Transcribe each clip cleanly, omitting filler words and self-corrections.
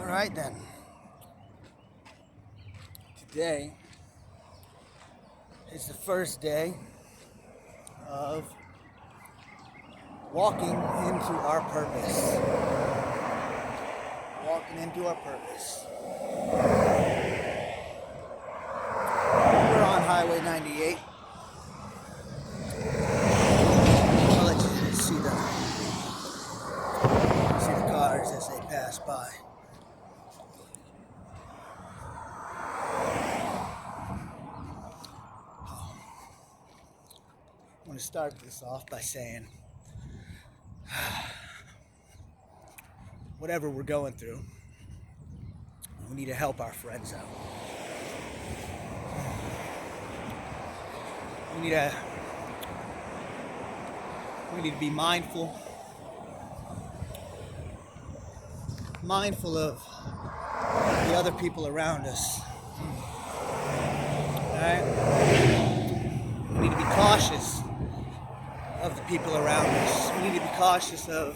Alright then. Today is the first day of walking into our purpose. Walking into our purpose. We're on Highway 98. I'll let you see the cars as they pass by. I want to start this off by saying whatever we're going through, we need to help our friends out. We need to be mindful of the other people around us. Alright? We need to be cautious of the people around us. We need to be cautious of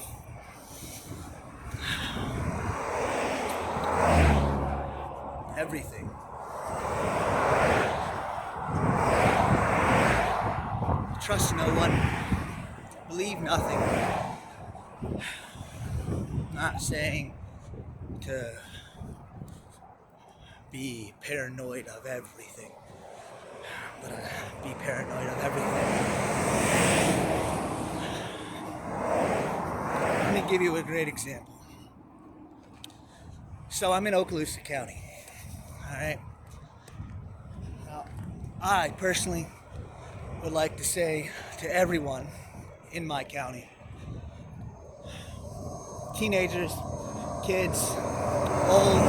everything. Trust no one. Believe nothing. I'm not saying to be paranoid of everything, but be paranoid of everything. Let me give you a great example. So I'm in Okaloosa County. Alright? Now, I personally would like to say to everyone in my county, teenagers, kids, old,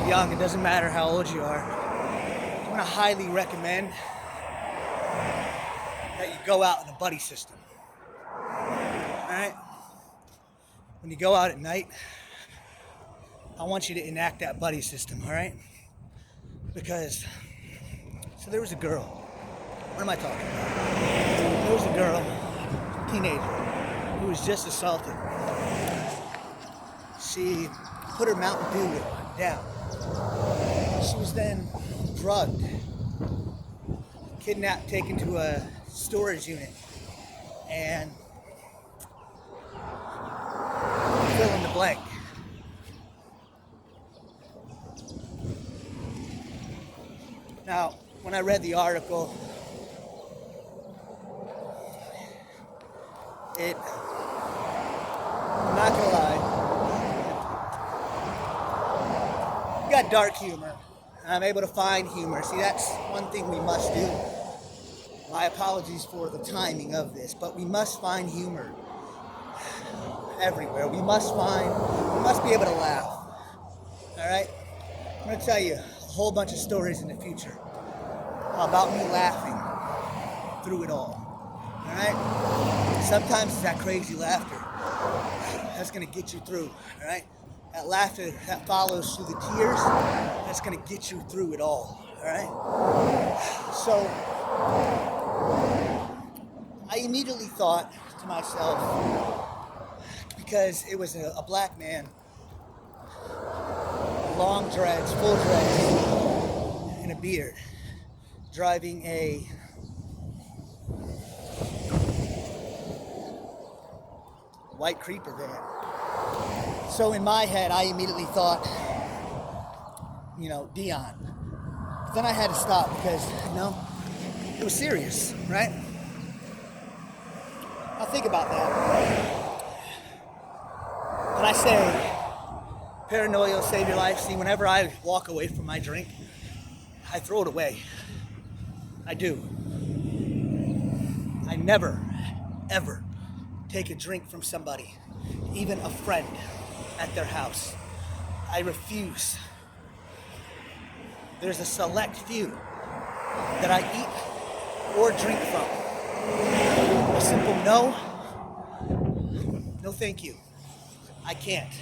young, it doesn't matter how old you are, I'm going to highly recommend that you go out in a buddy system. Alright? When you go out at night, I want you to enact that buddy system, alright? Because, so there was a girl. What am I talking about? There was a girl, a teenager, who was just assaulted. She put her Mountain Dew down. She was then drugged, kidnapped, taken to a storage unit, and fill in the blank. Now, when I read the article, I'm not gonna lie, you got dark humor. I'm able to find humor. See, that's one thing we must do. My apologies for the timing of this, but we must find humor everywhere. We must be able to laugh. All right? I'm gonna tell you a whole bunch of stories in the future about me laughing through it all. All right? Sometimes it's that crazy laughter that's gonna get you through. All right? That laughter that follows through the tears, that's gonna get you through it all. All right? So I immediately thought to myself, because it was a black man, long dreads, full dreads, and a beard, driving a white creeper van. So in my head, I immediately thought, Dion. But then I had to stop because, it was serious, right? Now think about that. When I say paranoia will save your life, see, whenever I walk away from my drink, I throw it away. I do. I never, ever take a drink from somebody, even a friend, at their house. I refuse. There's a select few that I eat or drink from. A simple no. No thank you. I can't.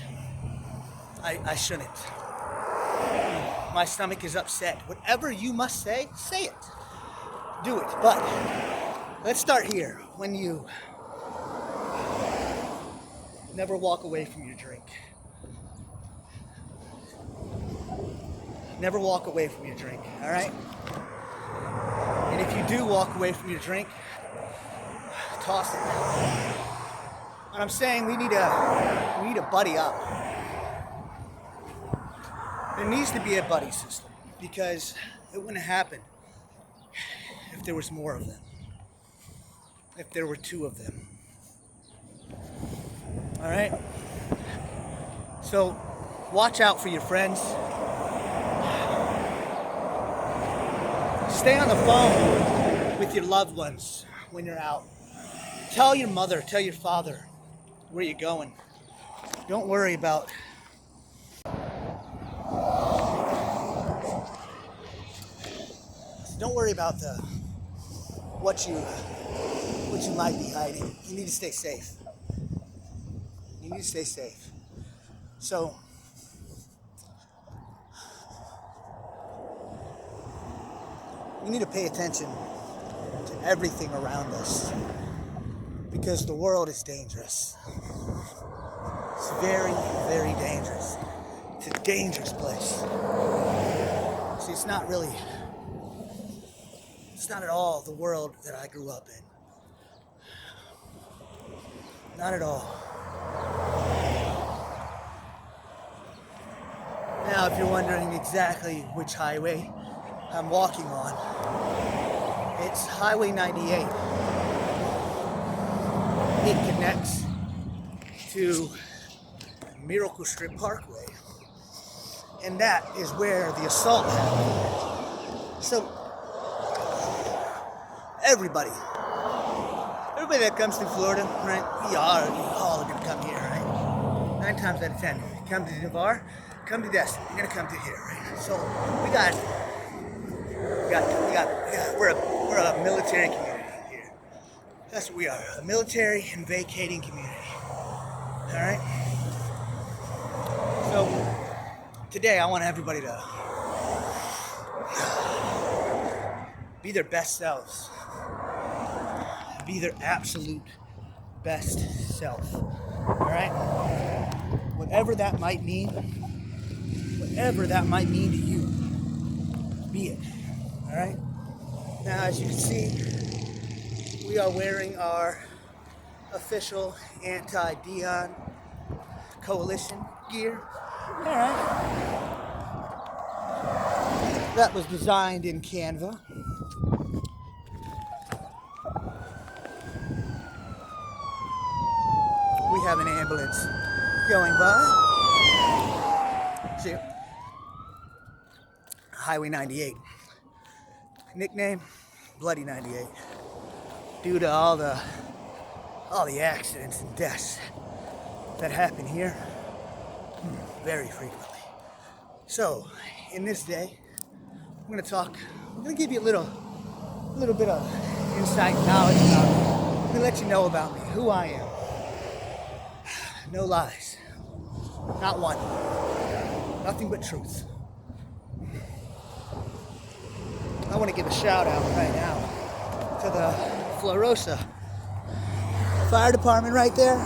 I shouldn't. My stomach is upset. Whatever you must say it. Do it. But let's start here. When you never walk away from your drink. Never walk away from your drink, all right? And if you do walk away from your drink, toss it. And I'm saying we need to buddy up. There needs to be a buddy system because it wouldn't happen if there was more of them. If there were two of them. All right? So watch out for your friends. Stay on the phone with your loved ones when you're out. Tell your mother, tell your father where you're going. Don't worry about what you might be hiding. You need to stay safe. You need to stay safe. So we need to pay attention to everything around us because the world is dangerous. It's very, very dangerous. It's a dangerous place. See, it's not at all the world that I grew up in. Not at all. Now, if you're wondering exactly which highway I'm walking on, it's Highway 98. It connects to Miracle Strip Parkway, and that is where the assault happened. So, everybody that comes to Florida, right, we all are gonna come here, right? 9 times out of 10, come to Navarre, come to Destin, you're gonna come to here, right? So we're a military community here. That's what we are, a military and vacating community. All right. So today I want everybody to be their best selves. Be their absolute best self. All right? Whatever that might mean to you, be it. All right? Now, as you can see, we are wearing our official anti-Dion coalition gear. All right? That was designed in Canva. We have an ambulance going by. See, Highway 98. Nickname, Bloody 98. Due to all the accidents and deaths that happen here very frequently. So, in this day, we're gonna give you a little bit of insight, knowledge about me. I'm gonna let you know about me, who I am. No lies. Not one. Nothing but truth. I want to give a shout out right now to the Florosa Fire Department right there.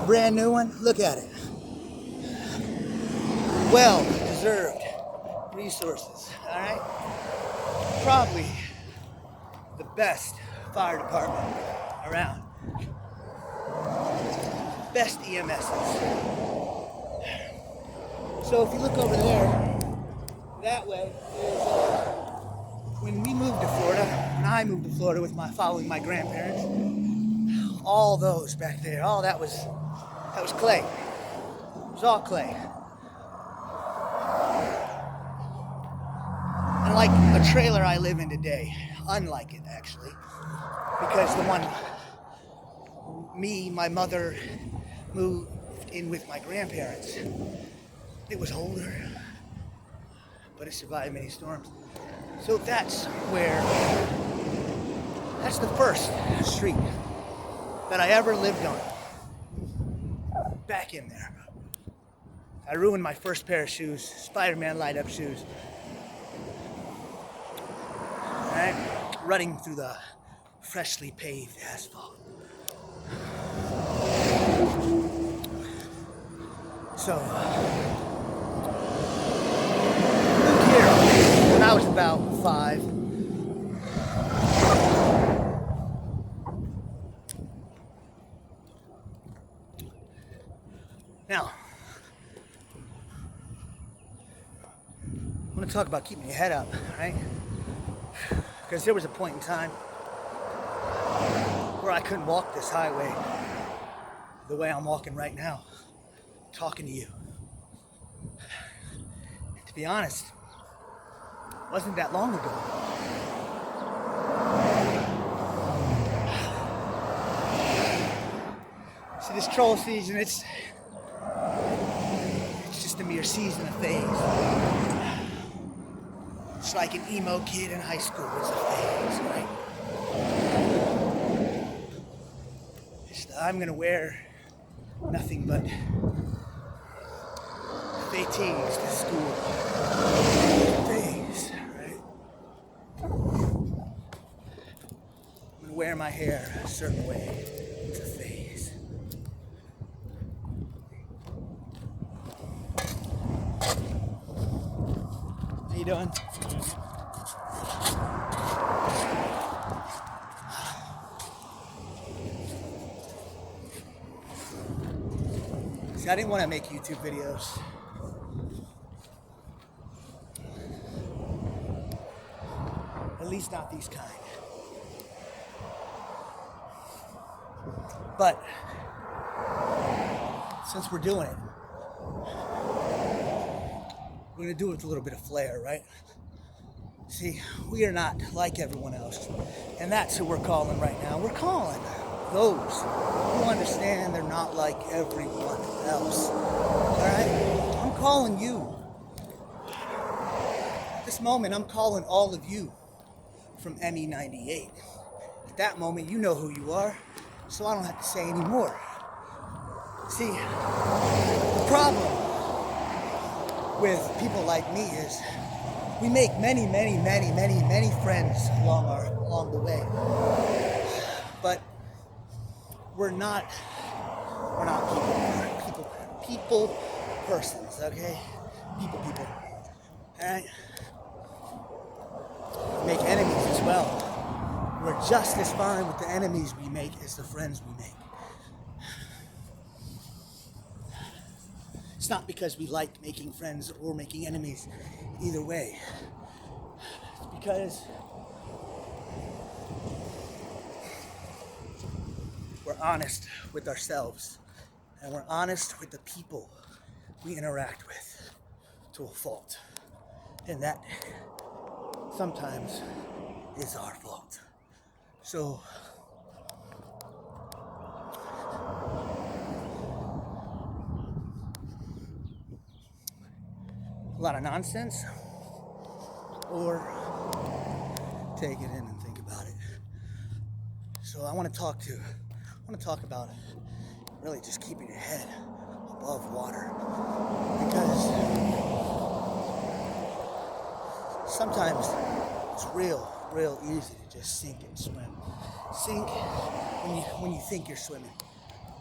Brand new one. Look at it. Well deserved resources. Alright? Probably the best fire department around. Best EMSs. So if you look over there, that way is when we moved to Florida, when I moved to Florida following my grandparents, all those back there, all that was clay. It was all clay. And like a trailer I live in today, unlike it actually, because the one my mother moved in with my grandparents. It was older, but it survived many storms. So that's the first street that I ever lived on. Back in there. I ruined my first pair of shoes, Spider-Man light-up shoes. Alright, running through the freshly paved asphalt. So, Luke want to talk about keeping your head up, right? Because there was a point in time where I couldn't walk this highway the way I'm walking right now, talking to you. And to be honest, it wasn't that long ago. See, this troll season, it's just a mere season of phase. It's like an emo kid in high school. It's a phase, right? I'm gonna wear nothing but fatigues to school. Phase, right? I'm gonna wear my hair a certain way. It's a phase. How you doing? See, I didn't want to make YouTube videos. At least not these kind. But since we're doing it, we're going to do it with a little bit of flair, right? See, we are not like everyone else. And that's who we're calling right now. We're calling those who understand they're not like everyone else. Alright? I'm calling you. At this moment, I'm calling all of you from ME98. At that moment, you know who you are, so I don't have to say any more. See, the problem with people like me is we make many friends along the way. But we're not people persons, okay? People. Alright? We make enemies as well. We're just as fine with the enemies we make as the friends we make. It's not because we like making friends or making enemies. Either way. It's because we're honest with ourselves and we're honest with the people we interact with to a fault. And that sometimes is our fault. So a lot of nonsense, or take it in and think about it. So I want to talk about really just keeping your head above water, because sometimes it's real easy to just sink and swim. Sink when you think you're swimming.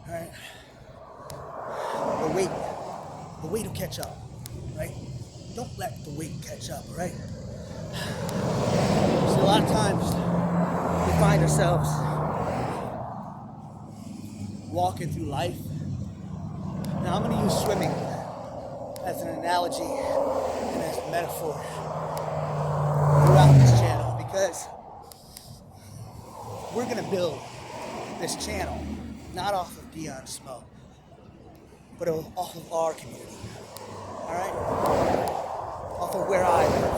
All right. The weight will catch up, right? Don't let the weight catch up, all right? So a lot of times we find ourselves walking through life. Now I'm going to use swimming as an analogy and as a metaphor throughout this channel, because we're going to build this channel not off of Dion Smo, but off of our community. All right? Off of where I live.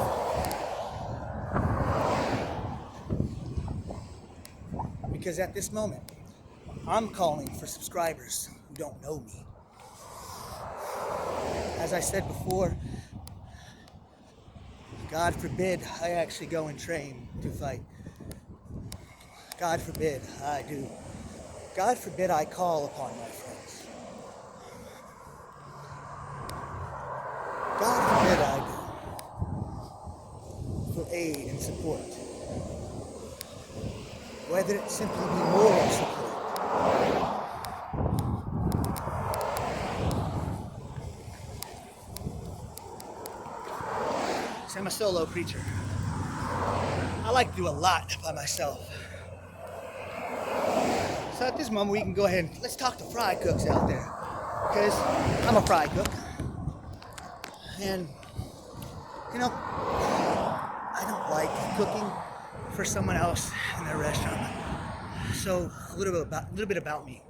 Because at this moment, I'm calling for subscribers who don't know me. As I said before, God forbid I actually go and train to fight. God forbid I do. God forbid I call upon my friends. God forbid I do. For aid and support. Whether it simply be moral support. So I'm a solo preacher. I like to do a lot by myself. So at this moment we can go ahead and let's talk to fry cooks out there. Because I'm a fry cook. And You know, I don't like cooking for someone else in their restaurant. So a little bit about me.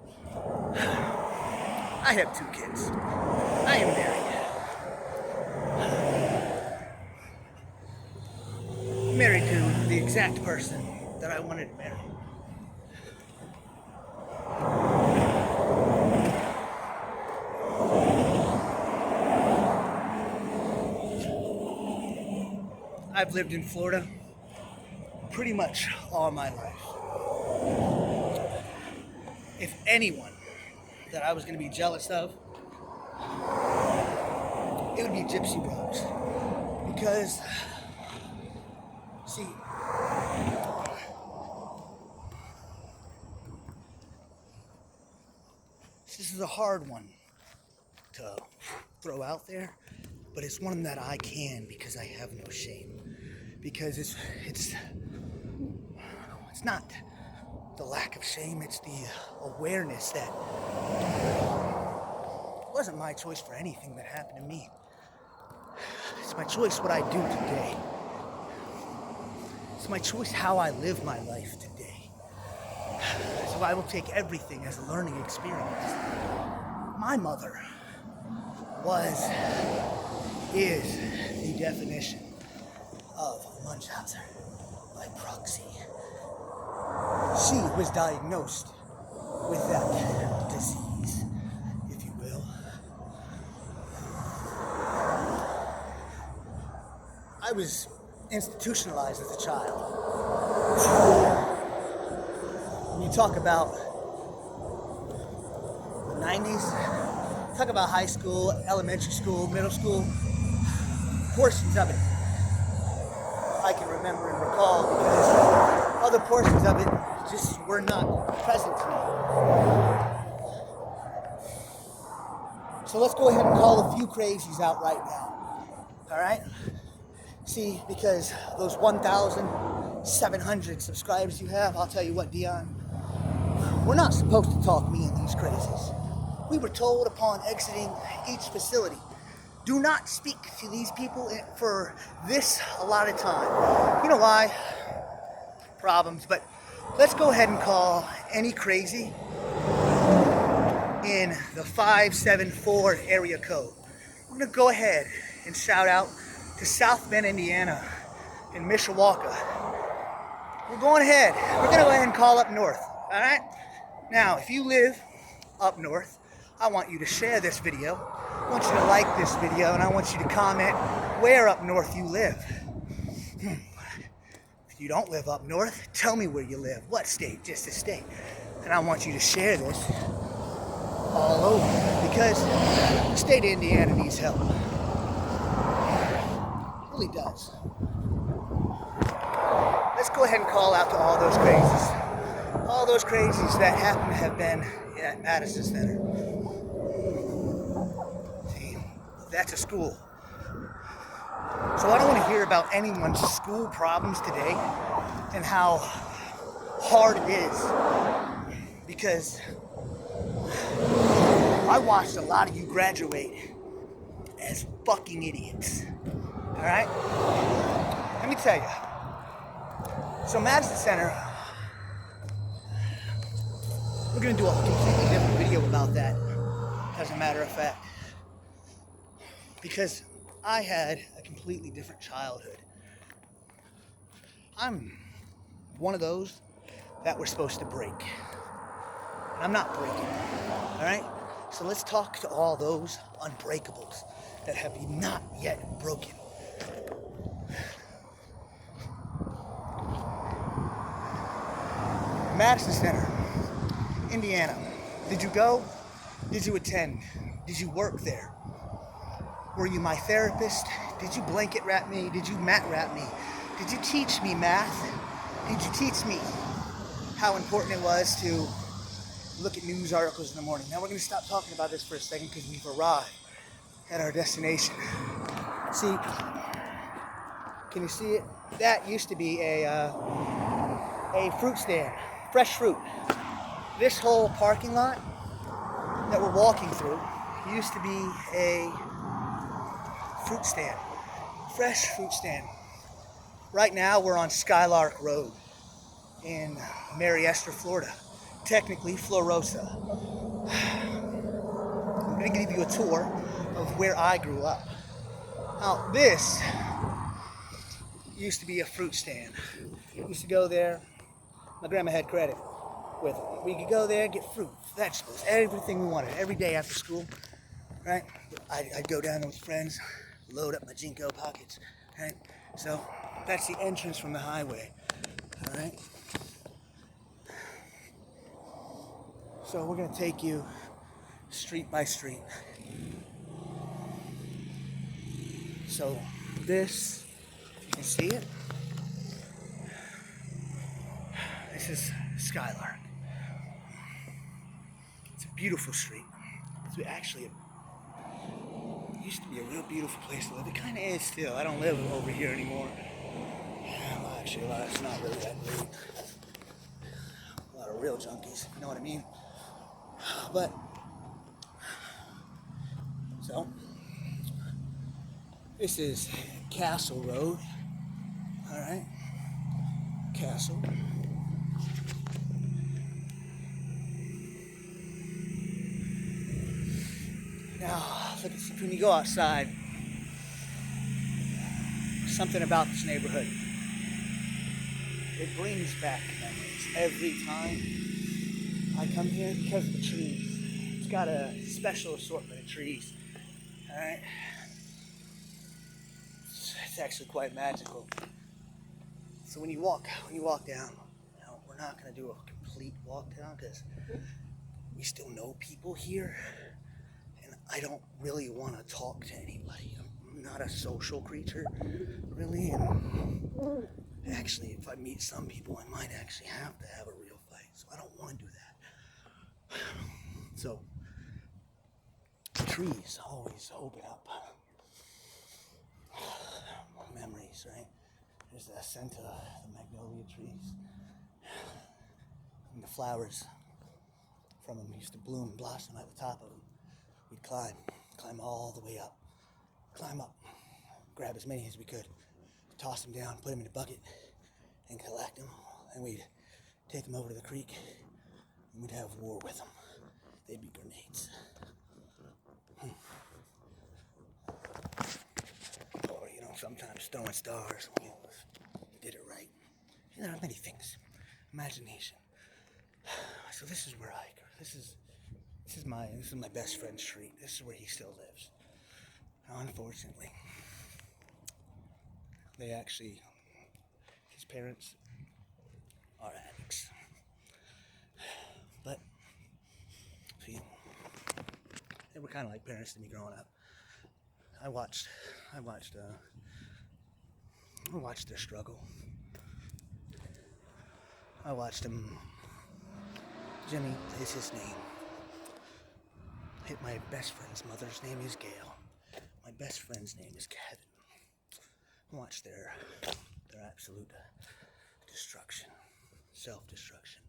I have 2 kids. I am married. Married to the exact person that I wanted to marry. I've lived in Florida pretty much all my life. If anyone that I was going to be jealous of, it would be Gypsy Rose. Because, see, this is a hard one to throw out there, but it's one that I can because I have no shame. Because it's not the lack of shame, it's the awareness that it wasn't my choice for anything that happened to me. It's my choice what I do today. It's my choice how I live my life today. So I will take everything as a learning experience. My mother is the definition of Munchausen by proxy. She was diagnosed with that disease, if you will. I was institutionalized as a child. When you talk about the 90s, talk about high school, elementary school, middle school, portions of it I can remember and recall because other portions of it just were not present to me. So let's go ahead and call a few crazies out right now. All right? See, because those 1,700 subscribers you have, I'll tell you what, Dion, we're not supposed to talk me and these crazies. We were told upon exiting each facility, do not speak to these people for this allotted time. You know why? Problems, but let's go ahead and call any crazy in the 574 area code. We're gonna go ahead and shout out to South Bend, Indiana, in Mishawaka. We're going ahead. We're gonna go ahead and call up north, all right? Now, if you live up north, I want you to share this video. I want you to like this video, and I want you to comment where up north you live. If you don't live up north, tell me where you live. What state? Just a state. And I want you to share this all over because the state of Indiana needs help. It really does. Let's go ahead and call out to all those crazies. All those crazies that happen to have been at Madison Center. See, that's a school. So I don't want to hear about anyone's school problems today and how hard it is. Because I watched a lot of you graduate as fucking idiots. Alright? Let me tell you. So Madison Center, we're going to do a completely different video about that, as a matter of fact. Because I had a completely different childhood. I'm one of those that we're supposed to break. I'm not breaking, all right? So let's talk to all those unbreakables that have not yet broken. Madison Center, Indiana. Did you go? Did you attend? Did you work there? Were you my therapist? Did you blanket wrap me? Did you mat wrap me? Did you teach me math? Did you teach me how important it was to look at news articles in the morning? Now we're going to stop talking about this for a second because we've arrived at our destination. See, can you see it? That used to be a fruit stand, fresh fruit. This whole parking lot that we're walking through used to be a fruit stand fresh fruit stand. Right now we're on Skylark Road in Mary Esther, Florida. Technically Florosa. I'm going to give you a tour of where I grew up. Now this used to be a fruit stand. Used to go there. My grandma had credit with it. We could go there and get fruit, vegetables, everything we wanted every day after school, right? I'd go down there with friends, load up my Jinko pockets, right? So that's the entrance from the highway, all right? So we're gonna take you street by street. So this, you can see it. This is Skylark. It's a beautiful street. It's actually it used to be a real beautiful place to live. It kind of is still. I don't live over here anymore. Well, actually, it's not really that great. A lot of real junkies, you know what I mean? But, so, this is Castle Road. Alright? Castle. Now, look at, when you go outside, something about this neighborhood. It brings back memories every time I come here because of the trees. It's got a special assortment of trees. Alright? It's actually quite magical. So when you walk down, we're not going to do a complete walk down because we still know people here. And I don't really want to talk to anybody. I'm not a social creature, really. And actually, if I meet some people, I might actually have to have a real fight. So I don't want to do that. So, the trees always open up memories, right? There's the scent of the magnolia trees. And the flowers from them used to bloom and blossom at the top of them. We'd climb all the way up. Climb up, grab as many as we could, toss them down, put them in a bucket, and collect them. And we'd take them over to the creek, and we'd have war with them. They'd be grenades. Or, sometimes throwing stars. We did it right. There are many things. Imagination. So this is where I grew. This is my best friend's street. This is where he still lives. Now, unfortunately, his parents are addicts. But, see, they were kind of like parents to me growing up. I watched their struggle. I watched him. Jimmy is his name. My best friend's mother's name is Gail. My best friend's name is Kevin. Watch their absolute destruction, self-destruction.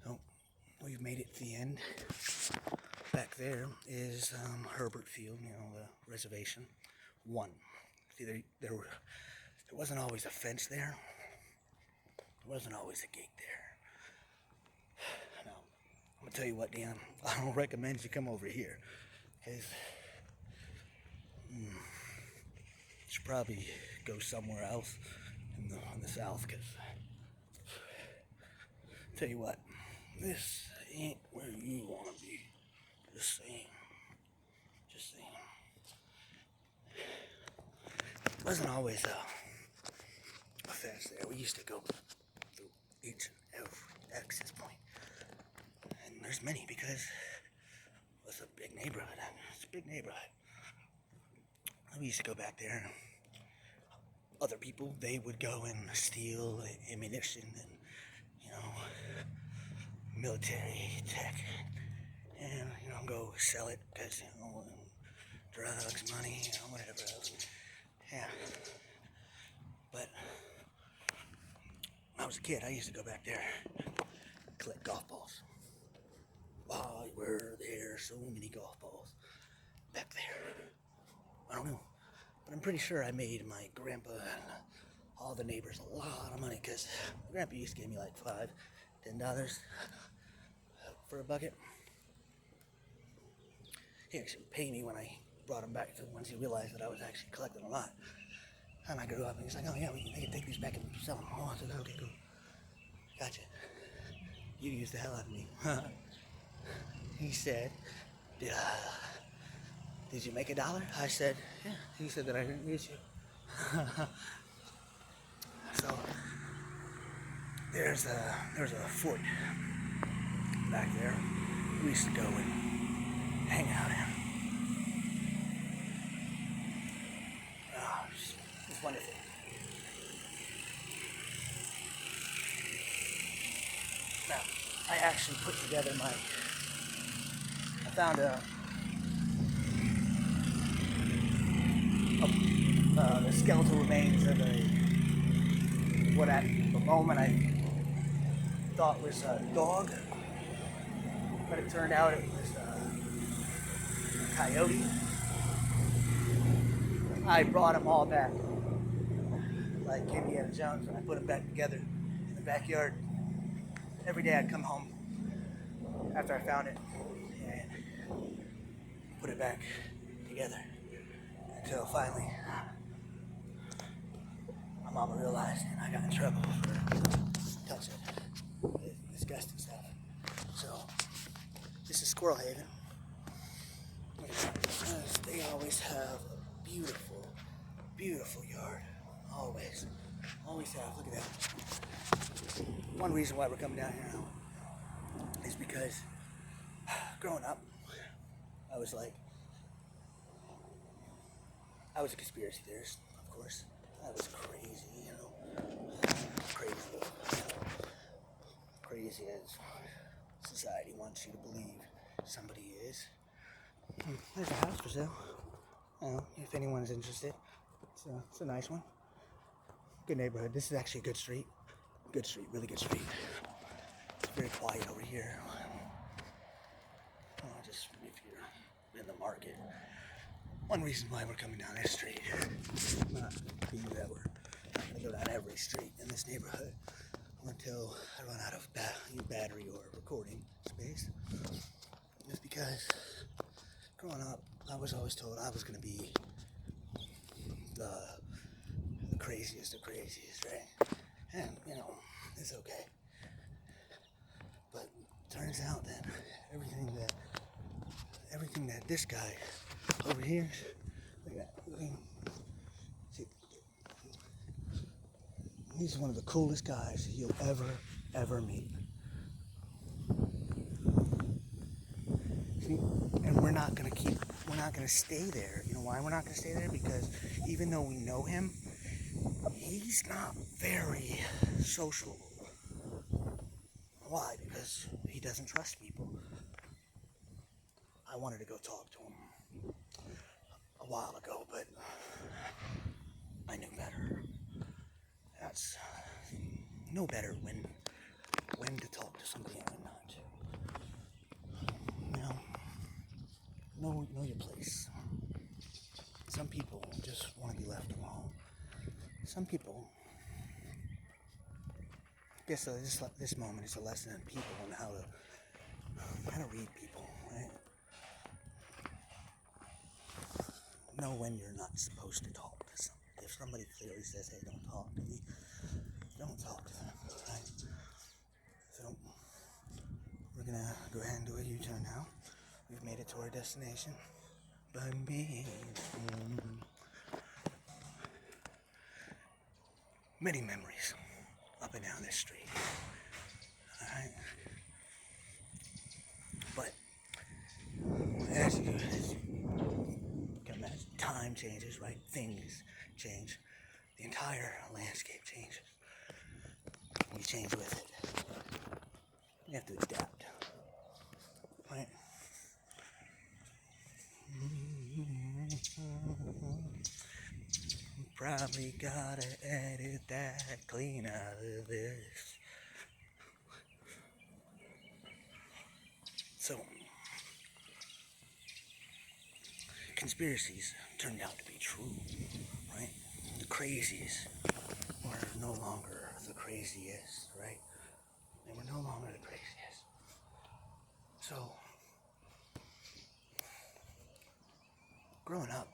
So we've made it to the end. Back there is Herbert Field, the reservation. One. See, there wasn't always a fence there. There wasn't always a gate there. Now, I'm gonna tell you what, Dan. I don't recommend you come over here, because you should probably go somewhere else in the south. Because tell you what, this ain't where you want to be. Just saying. It wasn't always a fence there. We used to go through each and every access point. And there's many because it's a big neighborhood. It's a big neighborhood. We used to go back there. Other people, they would go and steal ammunition and, military tech. And, go sell it because, drugs, money, whatever else. Yeah. But when I was a kid, I used to go back there, collect golf balls. Wow, were there so many golf balls back there. I pretty sure I made my grandpa and all the neighbors a lot of money, because my grandpa used to give me like $5, $10 for a bucket. He actually paid me when I brought him back, once he realized that I was actually collecting a lot. And I grew up and he's like, oh yeah, they can take these back and sell them. Oh, I said, okay, cool. Gotcha. You used the hell out of me. He said, did you make $1? I said, yeah. He said that I didn't use you. So there's a fort back there. We used to go and hang out in. Oh, it's wonderful. Now, I actually put together I found the skeletal remains of what at the moment I thought was a dog, but it turned out it was a coyote. I brought them all back, like Indiana Jones, and I put them back together in the backyard. Every day I'd come home after I found it and put it back together until finally my mama realized, and I got in trouble for touching disgusting stuff. So this is Squirrel Haven. They always have a beautiful, beautiful yard. Always have. Look at that. One reason why we're coming down here now is because growing up, I was a conspiracy theorist, of course. I was crazy, crazy as society wants you to believe somebody is. There's a house for sale. If anyone's interested, it's a nice one. Good neighborhood. This is actually a good street. Good street, really good street. It's very quiet over here. Just if you're in the market. One reason why we're coming down this street, not being that we're not going to go down every street in this neighborhood until I run out of battery or recording space, is because growing up, I was always told I was going to be the craziest of crazies, right? And, it's okay. But turns out that everything that this guy over here, he's one of the coolest guys you'll ever meet. See, and we're not gonna stay there. You know why we're not gonna stay there? Because even though we know him, he's not very social. Why? Because he doesn't trust people. I wanted to go talk to him a while ago, but I knew better. That's know better when to talk to somebody and when not to. Know your place. Some people just want to be left alone. Some people, I guess this moment is a lesson in people and how to read people, right? Know when you're not supposed to talk to somebody. If somebody clearly says, hey, don't talk to me, don't talk to them, right? So, we're going to go ahead and do a U-turn now. We've made it to our destination. Many memories up and down this street. Alright? But as you can imagine, time changes, right? Things change. The entire landscape changes. We change with it. We have to adapt. Right? Probably gotta edit that clean out of this. So, conspiracies turned out to be true. the crazies were no longer the craziest, right? They were no longer the craziest. So, growing up,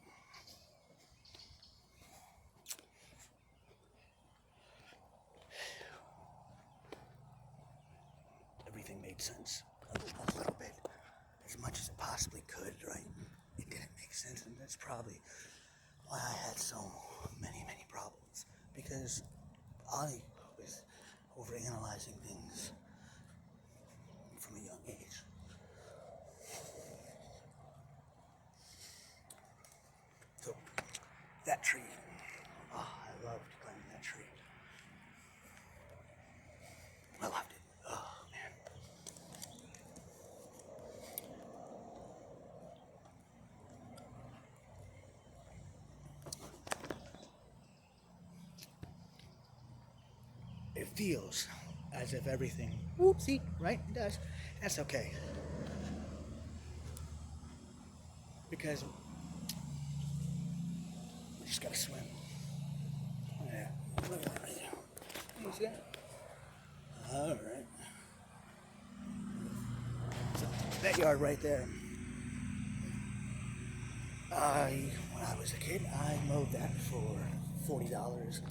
everything made sense a little bit, as much as it possibly could, right? It didn't make sense, and that's probably why I had so many problems, because I was overanalyzing things from a young age. So that tree, I loved climbing that tree. I loved it. Oh man. It feels as if everything, whoopsie, right? It does. That's okay. Because we just gotta swim. Yeah. Look at that right there. You see that? Alright. So, that yard right there. When I was a kid, I mowed that for $40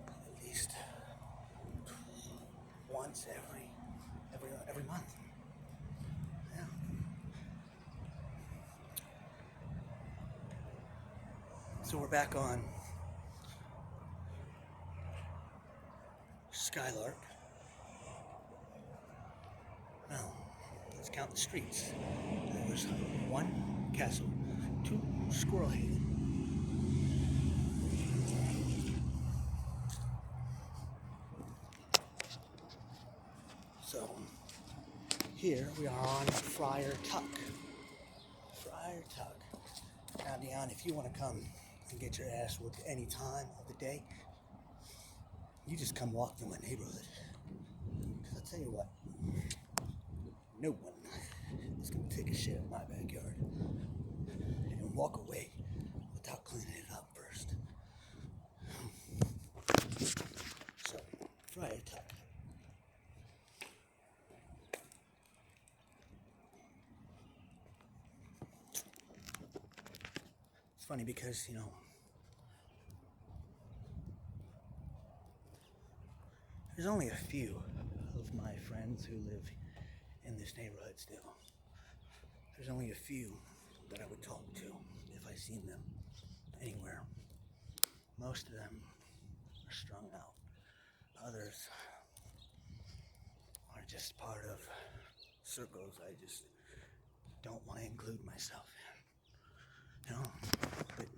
at least once every month. Yeah. So we're back on Skylark. Now, let's count the streets. There was 1 Castle, 2 Squirrel Haven. So, here we are on Friar Tuck. Friar Tuck. Now, Dion, if you want to come and get your ass whooped any time of the day, you just come walk through my neighborhood. Because I'll tell you what, no one is going to take a shit in my backyard and walk away without cleaning it up first. So, Friar Tuck. It's funny because, there's only a few of my friends who live in this neighborhood still. There's only a few that I would talk to if I seen them anywhere. Most of them are strung out. Others are just part of circles I just don't want to include myself in. But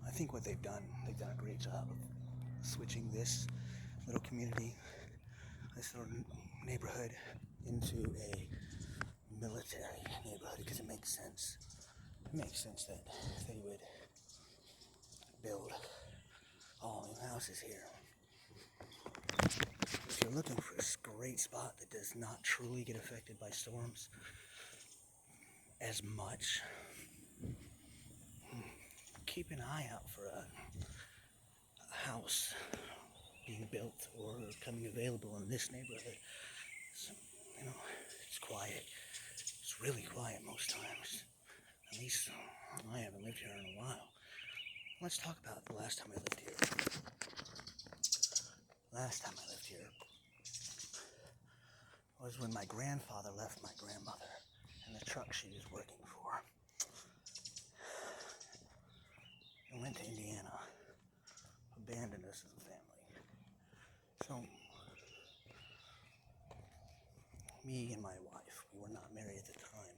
I think what they've done a great job of switching this little community, this little neighborhood, into a military neighborhood, because it makes sense. It makes sense that they would build all new houses here. If you're looking for a great spot that does not truly get affected by storms as much, keep an eye out for a house being built or coming available in this neighborhood. So, it's quiet. It's really quiet most times. At least I haven't lived here in a while. Let's talk about the last time I lived here. Last time I lived here was when my grandfather left my grandmother and the truck she was working for and went to Indiana, abandoned us as a family. So, me and my wife, we were not married at the time,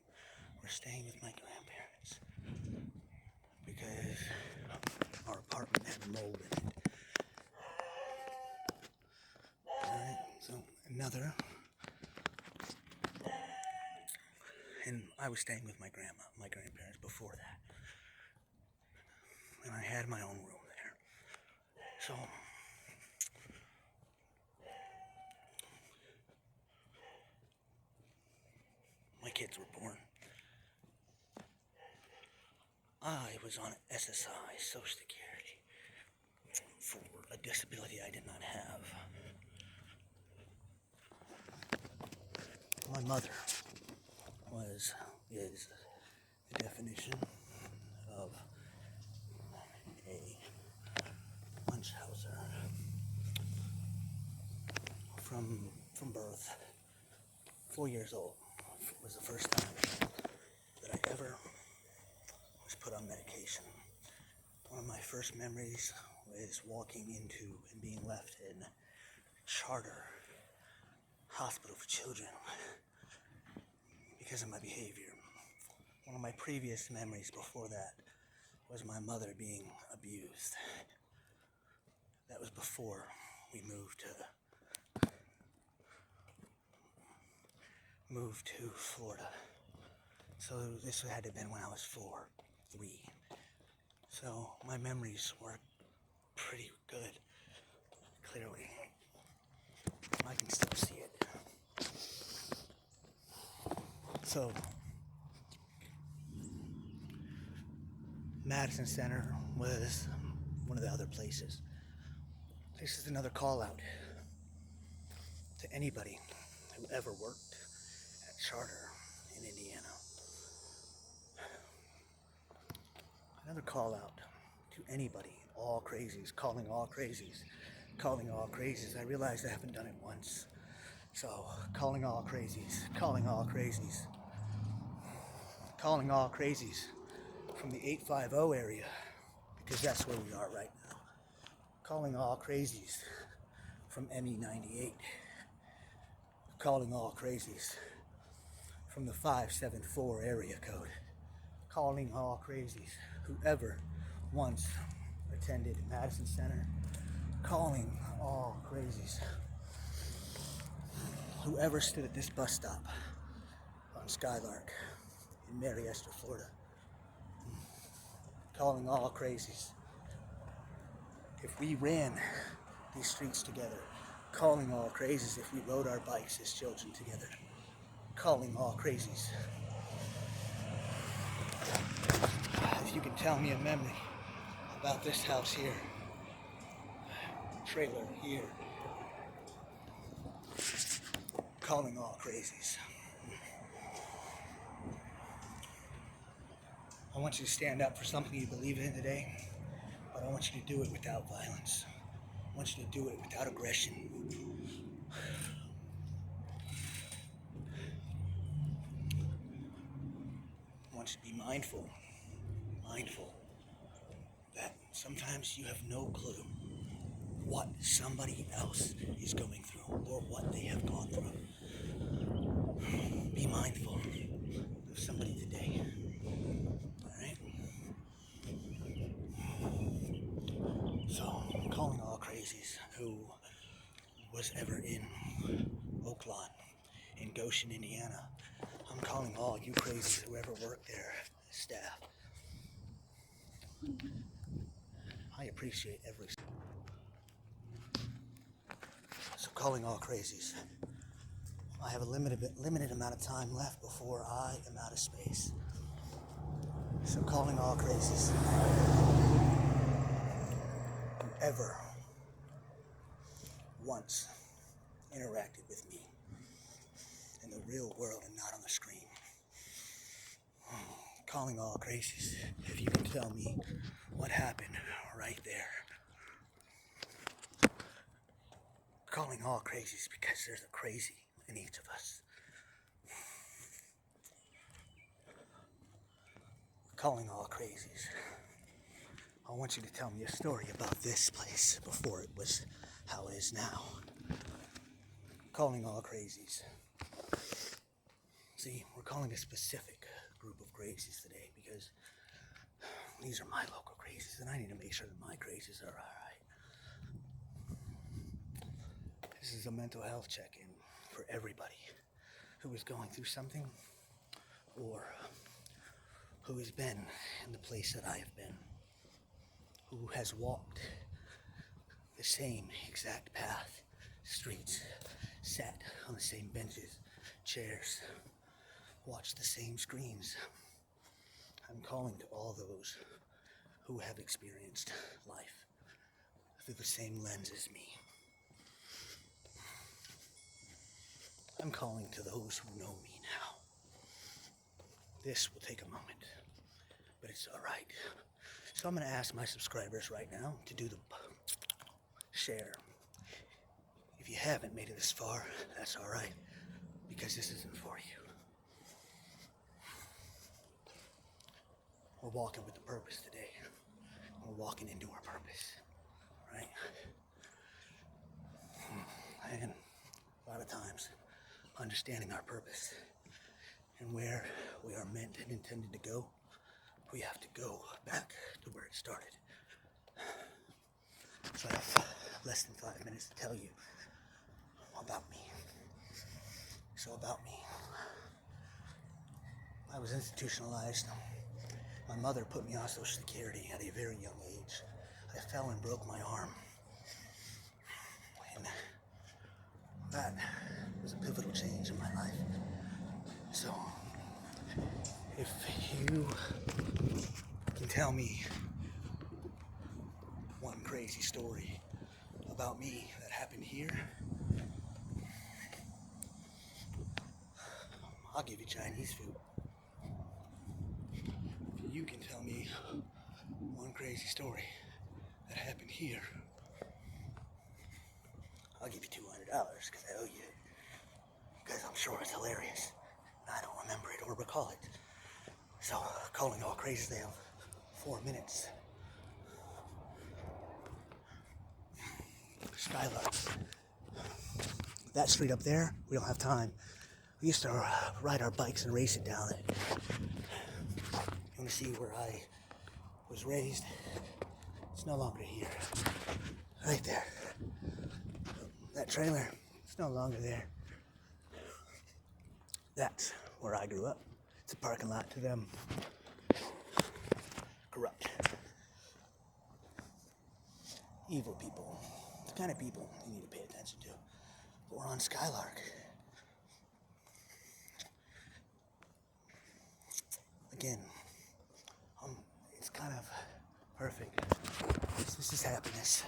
we're staying with my grandparents because our apartment had mold in it. Alright, so another. And I was staying with my grandparents before that. And I had my own room there. So, my kids were born. I was on SSI, Social Security, for a disability I did not have. My mother is the definition of a Munchauser from birth. 4 years old was the first time that I ever was put on medication. One of my first memories was walking into and being left in Charter Hospital for Children because of my behavior. One of my previous memories before that was my mother being abused. That was before we moved to Florida. So this had to have been when I was 3. So my memories were pretty good, clearly. I can still see it. So Madison Center was one of the other places. This is another call out to anybody who ever worked at Charter in Indiana. Another call out to anybody, all crazies, calling all crazies. I realized I haven't done it once. So, calling all crazies from the 850 area, because that's where we are right now. Calling all crazies from ME98. Calling all crazies from the 574 area code. Calling all crazies, whoever once attended Madison Center. Calling all crazies, whoever stood at this bus stop on Skylark in Mary Esther, Florida. Calling all crazies. If we ran these streets together, calling all crazies. If we rode our bikes as children together, calling all crazies. If you can tell me a memory about this house here, trailer here, calling all crazies. I want you to stand up for something you believe in today, but I want you to do it without violence. I want you to do it without aggression. I want you to be mindful that sometimes you have no clue what somebody else is going through or what they have gone through. Be mindful of somebody today. Alright? So, I'm calling all crazies who was ever in Oaklawn, in Goshen, Indiana. I'm calling all you crazies who ever worked there, staff. I appreciate every. So calling all crazies. I have a limited amount of time left before I am out of space. So calling all crazies. Whoever once interacted with me in the real world and not on the screen. Calling all crazies. If you can tell me what happened right there. Calling all crazies because there's a crazy in each of us. Calling all crazies. I want you to tell me a story about this place before it was how it is now. Calling all crazies. See, we're calling a specific group of crazies today because these are my local crazies and I need to make sure that my crazies are alright. This is a mental health check-in for everybody who is going through something or who has been in the place that I have been, who has walked the same exact path, streets, sat on the same benches, chairs, watched the same screens. I'm calling to all those who have experienced life through the same lens as me. I'm calling to those who know me now. This will take a moment, but it's all right. So I'm going to ask my subscribers right now to do the share. If you haven't made it this far, that's all right, because this isn't for you. We're walking with a purpose today. We're walking into our purpose, right? And a lot of times, understanding our purpose and where we are meant and intended to go, we have to go back to where it started. So I have less than 5 minutes to tell you about me. So about me. I was institutionalized. My mother put me on Social Security at a very young age. I fell and broke my arm. And that was a pivotal change in my life. So, if you can tell me one crazy story about me that happened here, I'll give you Chinese food. If you can tell me one crazy story that happened here, I'll give you $200 because I owe you. Because I'm sure it's hilarious. I don't remember it or recall it. So, calling all crazy, they have 4 minutes. Skylark. That street up there, we don't have time. We used to ride our bikes and race it down it. You want to see where I was raised? It's no longer here. Right there. That trailer, it's no longer there. That's where I grew up. It's a parking lot to them. Corrupt. Evil people. The kind of people you need to pay attention to. But we're on Skylark. Again, it's kind of perfect. This is happiness.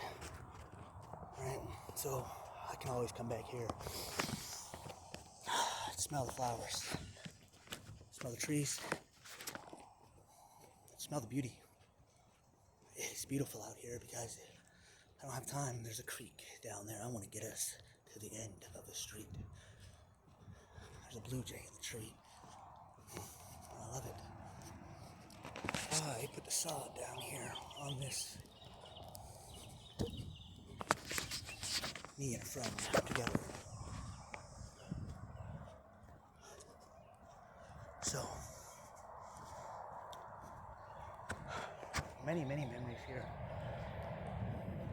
Right? So I can always come back here. Smell the flowers. Smell the trees. Smell the beauty. It's beautiful out here because I don't have time. There's a creek down there. I want to get us to the end of the street. There's a blue jay in the tree. I love it. I put the sod down here on this. Me and a friend together. So, many memories here.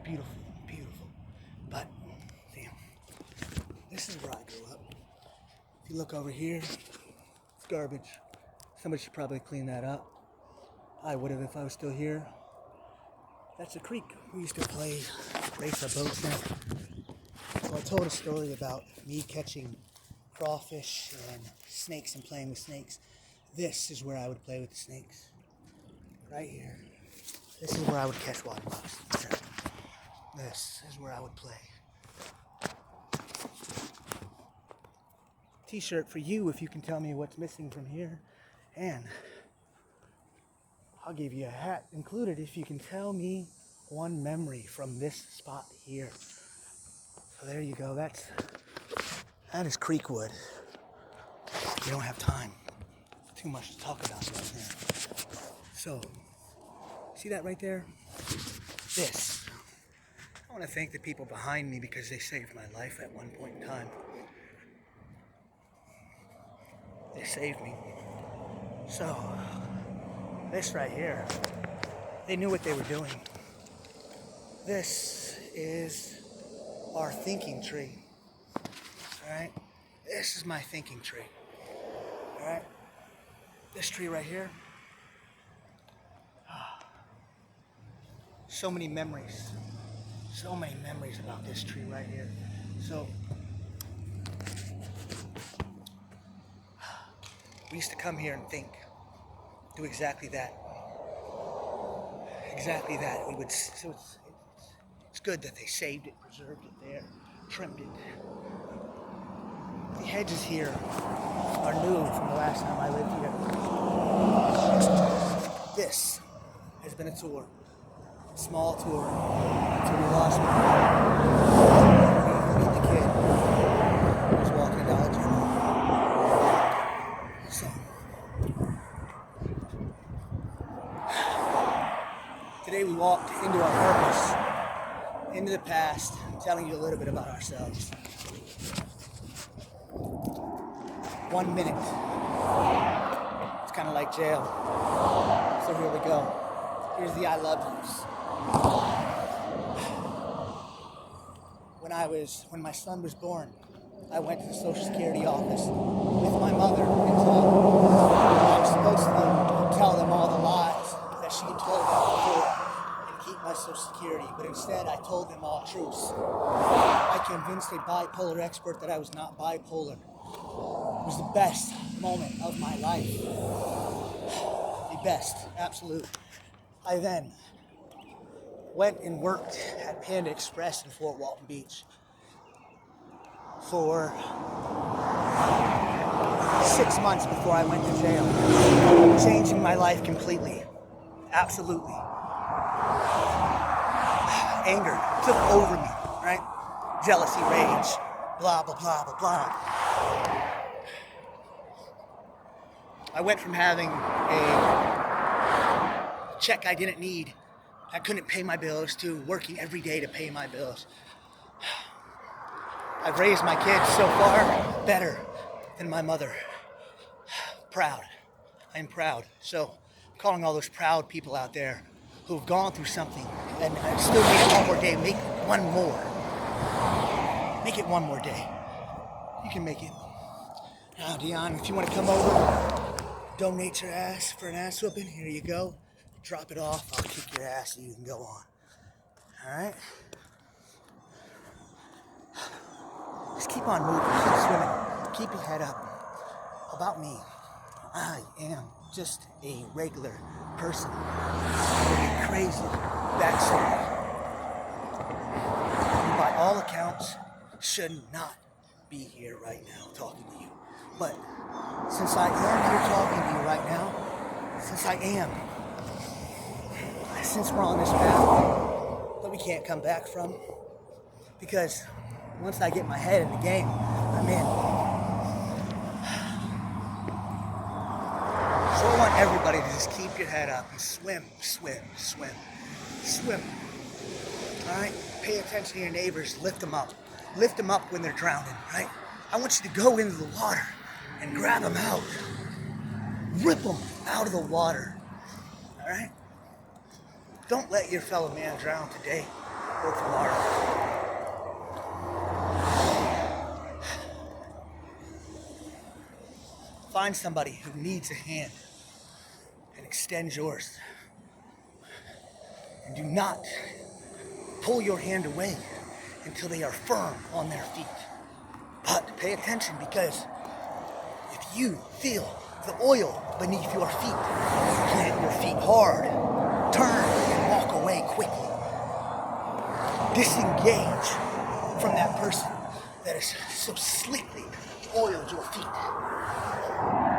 Beautiful, beautiful. But, damn, this is where I grew up. If you look over here, it's garbage. Somebody should probably clean that up. I would have if I was still here. That's a creek. We used to play, race our boats now. So I told a story about me catching crawfish and snakes and playing with snakes. This is where I would play with the snakes. Right here. This is where I would catch water bugs. This is where I would play. T-shirt for you if you can tell me what's missing from here. And I'll give you a hat included if you can tell me one memory from this spot here. So there you go. That is Creekwood. We don't have time. Too much to talk about right now. So, see that right there? This. I want to thank the people behind me because they saved my life at one point in time. They saved me. So, this right here, they knew what they were doing. This is our thinking tree. Alright? This is my thinking tree. Alright? This tree right here. So many memories. So many memories about this tree right here. So, we used to come here and think. do exactly that. Exactly that. It's good that they saved it, preserved it there, trimmed it. The hedges here are new from the last time I lived here. This has been a tour, a small tour, until we lost me. Look at the kid who's walking Dollar General. So, today we walked into our purpose, into the past, telling you a little bit about ourselves. 1 minute. It's kind of like jail. So here we go. Here's the I love yous. When my son was born, I went to the Social Security office with my mother and told them I was supposed to tell them all the lies that she had told me before and keep my Social Security, but instead I told them all truths. I convinced a bipolar expert that I was not bipolar. It was the best moment of my life. The best, absolute. I then went and worked at Panda Express in Fort Walton Beach for 6 months before I went to jail, changing my life completely. Absolutely. Anger took over me, right? Jealousy, rage, blah, blah, blah, blah, blah. I went from having a check I didn't need, I couldn't pay my bills, to working every day to pay my bills. I've raised my kids so far better than my mother. Proud. I am proud. So, I'm calling all those proud people out there who've gone through something and still made it one more day. Make one more. Make it one more day. You can make it. Now, Dion, if you want to come over, donate your ass for an ass whooping, here you go. Drop it off. I'll kick your ass and you can go on. Alright? Just keep on moving. Keep swimming. Keep your head up. About me, I am just a regular person with a crazy backstory. And by all accounts, should not be here right now talking to you. But since I am here talking to you right now, since we're on this path that we can't come back from, because once I get my head in the game, I'm in. So I want everybody to just keep your head up and swim. Alright? Pay attention to your neighbors, lift them up. Lift them up when they're drowning, right? I want you to go into the water and grab them out. Rip them out of the water. Alright? Don't let your fellow man drown today or tomorrow. Find somebody who needs a hand and extend yours. And do not pull your hand away until they are firm on their feet. But pay attention, because if you feel the oil beneath your feet, plant your feet hard, turn and walk away quickly. Disengage from that person that has so slickly oiled your feet.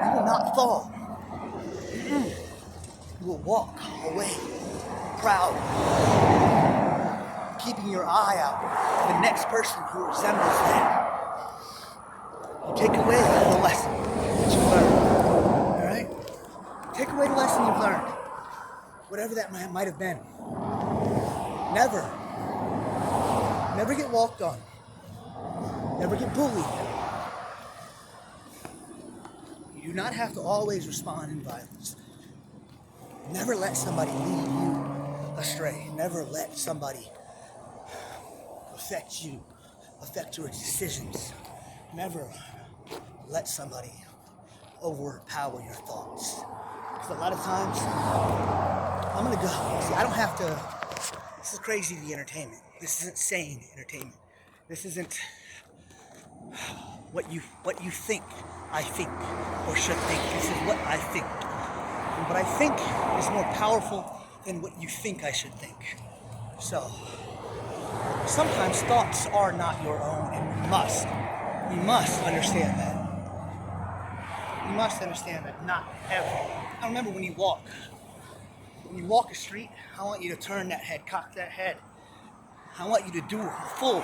You will not fall. You will walk away proud, keeping your eye out for the next person who resembles them. You take away the lesson that you learned. Alright? Take away the lesson you've learned. Whatever that might have been. Never get walked on. Never get bullied. You do not have to always respond in violence. Never let somebody lead you astray. Never let somebody affect you, affect your decisions. Never let somebody overpower your thoughts. Because a lot of times, I'm gonna go. See, I don't have to. This is crazy, the entertainment. This isn't sane entertainment. This isn't what you think I think or should think. This is what I think. something, but I think is more powerful than what you think I should think. So, sometimes thoughts are not your own, and we must understand that. You must understand that not every. I remember when you walk a street, I want you to turn that head, cock that head. I want you to do a full